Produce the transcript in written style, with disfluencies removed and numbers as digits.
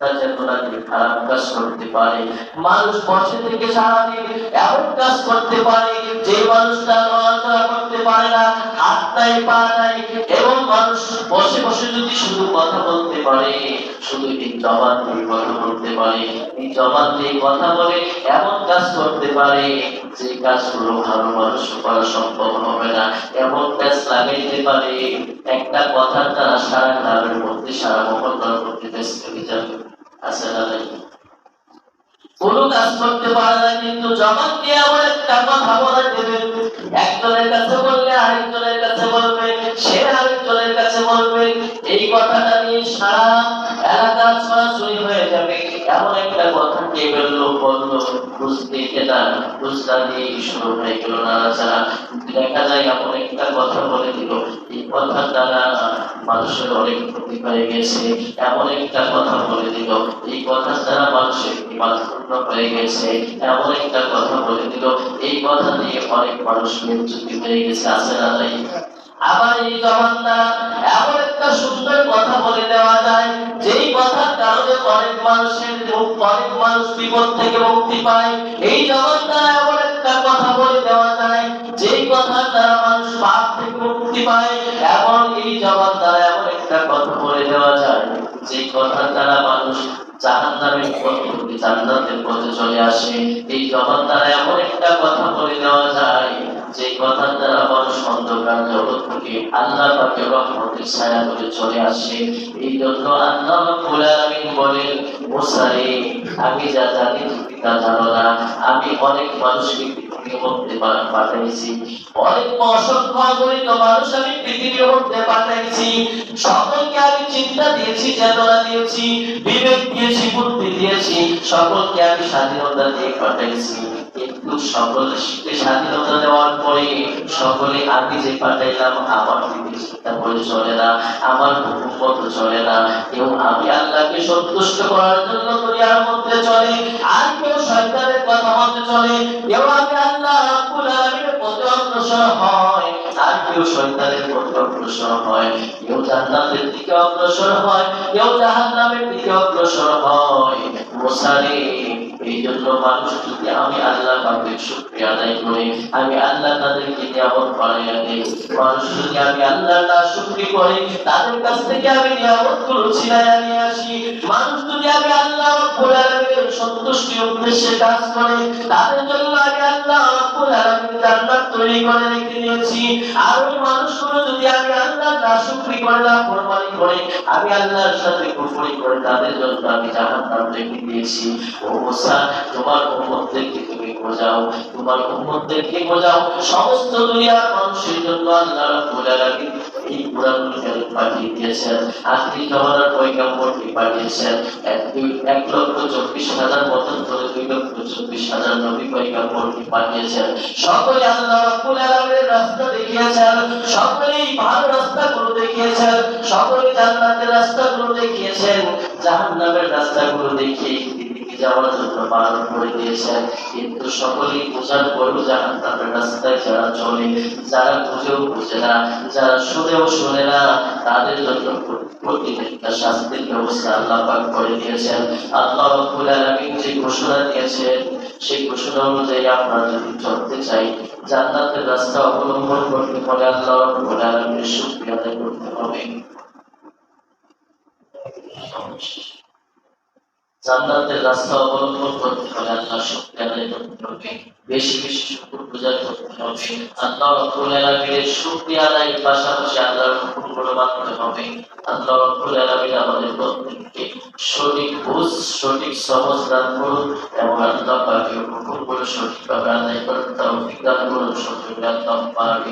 খারাপ কাজ করতে পারে। মানুষ বসে থেকে সারাদিন এমন কাজ করতে পারে যে মানুষটা নড়াচড়া করতে পারে না, হাত নাই পা নাই, এবং মানুষ বসে বসে যদি শুধু কথা বলতে পারে, শুধু এই জবান দিয়ে কথা বলতে পারে, এই জবান দিয়ে কথা বলে এমন কাজ করতে পারে যে কাজগুলো ভালো মানুষ করা সম্ভব হবে না, এমন কাজ লাগাইতে পারে একটা কথার দ্বারা সারা গ্রামের মধ্যে সারা মহল্লার মধ্যে ব্যস্ত হয়ে যাবে। আছে না নাই? কোনো কাজ করতে পারে না, কিন্তু জবান দিয়ে আবার একটা কথা বলে দেবে। একজনের কাছে বললে আরেকজনের কাছে বলবে, সে আরেকজনের কাছে বলবে, এই কথাটা নিয়ে সারা এলাকা ছড়াছড়ি হয়ে যাবে। এমন একটা কথা কে বললো বুঝতে না, বুঝতে দিয়ে শুরু হয়ে গেল নাড়াচাড়া। দেখা যায় এমন একটা কথা বলে দিল, এই কথার দ্বারা মানুষের অনেক ক্ষতি হয়ে গেছে। এমন একটা কথা বলে দিল, এই কথার দ্বারা মানুষের ইমান ক্ষুণ্ণ হয়ে গেছে। এমন একটা কথা বলে দিল, এই কথা দিয়ে অনেক মানুষ মৃত্যুতি হয়ে গেছে। আছে না নাই? আবার এই জবান দ্বারা এমন একটা সুন্দর কথা বলে দেওয়া যায়, যেই কথার কারণে অনেক মানুষ বিপদ থেকে মুক্তি পায়। এই জবান দ্বারা এমন একটা কথা বলে দেওয়া যায়, যেই কথার দ্বারা মানুষ পাপ থেকে মুক্তি পায়। এবং এই জবান দ্বারা এমন একটা কথা বলে দেওয়া যায়, যেই কথার দ্বারা মানুষ জাহান্নামের পথ থেকে জান্নাতের পথে চলে আসে। এই জবান দ্বারা এমন একটা কথা বলে দেওয়া যায়, যে কথার দ্বারা মানুষ অন্ধকার জগৎ থেকে আল্লাহ পাকের রহমতের ছায়া করে চলে আসে। এই জন্য আল্লাহ রাব্বুল আলামিন বলেন, মুসা রে, আমি যা জানি তুমি তা জানো না। আমি অনেক মানুষকে পৃথিবীর মধ্যে পাঠাইছি, অনেক অসংখ্য অগণিত মানুষ আমি পৃথিবীর মধ্যে পাঠাইছি। সকলকে আমি চিন্তা দিয়েছি, চেতনা দিয়েছি, বিবেক দিয়েছি, বুদ্ধি দিয়েছি, সকলকে আমি স্বাধীনতা দিয়ে পাঠাইছি। কিন্তু সকলকে স্বাধীনতা দেওয়ার পরে সকলে আমি যে পাঠাইলাম আমার দিকে চিন্তা করে চলে না, আমার হুকুম মতো চলে না। কেউ আমি আল্লাহকে সন্তুষ্ট করার জন্য দুনিয়ার মধ্যে চলে, আর কেউ শয়তানের কথা মতে চলে। কেউ আমি আল্লাহ রাব্বুল আলামিনের পথে অগ্রসর হয়, আর কেউ শয়তানের পথে অগ্রসর হয়। কেউ জান্নাতের দিকে অগ্রসর হয়, কেউ জাহান্নামের দিকে অগ্রসর হয়। মুসা রে, এই জন্য মানুষ যদি আমি আল্লাহ পাকের শুকরিয়া আদায় করে, আমি আল্লাহ তাদেরকে নিয়ামত বাড়াইয়া দেই। মানুষ যদি আমি আল্লাহ নাশুকরি করে, তাদের কাছ থেকে আমি নিয়ামতগুলো ছিনাইয়া নিয়ে আসি। মানুষ যদি আমি আল্লাহ রাব্বুল আলামিনের সন্তুষ্টির উদ্দেশ্যে কাজ করে, তাদের জন্য আমি আল্লাহ রাব্বুল আলামিন জান্নাত তৈরি করে রেখে দিয়েছি। আর ওই মানুষগুলো যদি আমি আল্লাহ নাশুকরি করে, নাফরমানি করে, আমি আল্লাহর সাথে কুফরি করে, তাদের জন্য আমি জাহান্নাম রেখে দিয়েছি। ও মুসা, তোমার উম্মতদেরকে তুমি বোঝাও, তোমার উম্মতদেরকে বোঝাও, সমস্ত দুনিয়ার মানুষের জন্য আল্লাহ রাব্বুল আলামিন এই কুরআনুল কারীম পাঠিয়ে দিয়েছেন। আখিরি জামানার পয়গম্বরকে পাঠিয়েছেন। 1,24,000 বছর ধরে 2,24,000 নবী পয়গম্বরকে পাঠিয়েছেন। সকলে আল্লাহ রাব্বুল আলামিনের রাস্তা দেখিয়েছেন, সকলেই ভালো রাস্তাগুলো দেখিয়েছেন, সকলে জান্নাতের রাস্তাগুলো দেখিয়েছেন, জাহান্নামের রাস্তাগুলো দেখিয়ে যাওয়ার জন্য বারণ করে দিয়েছেন। কিন্তু সকলেই বোঝার পরেও জাহান্নামের রাস্তায় যারা চলে, যারা বুঝেও বুঝে না, যারা শুনেও শুনে না, তাদের জন্য প্রতিটা শাস্তির ব্যবস্থা আল্লাহ পাক করে দিয়েছেন। আল্লাহ রাব্বুল আলামিন যে ঘোষণা দিয়েছেন, সেই ঘোষণা অনুযায়ী আমরা যদি চলতে চাই, জান্নাতের রাস্তা অবলম্বন করতে হলে আল্লাহ রাব্বুল আলামিনের শুকরিয়া আদায় করতে হবে। জান্নাতের রাস্তা অবলম্বন করতে হলে আল্লাহর শুকরিয়া আদায় করতে হবে, বেশি বেশি শুকরগুজার করতে হবে। আল্লাহ রাব্বুল আলামিনের শুকরিয়া আদায়ের পাশাপাশি আল্লাহর হুকুমগুলো মানতে হবে। আল্লাহ রাব্বুল আলামিন আমাদের প্রত্যেককে সঠিক বুঝ, সঠিক সহজ দান করুন, এবং আল্লাহ পাকের হুকুমগুলো সঠিকভাবে আদায় করার তৌফিক দান করুন। সকলে আল্লাহ পাক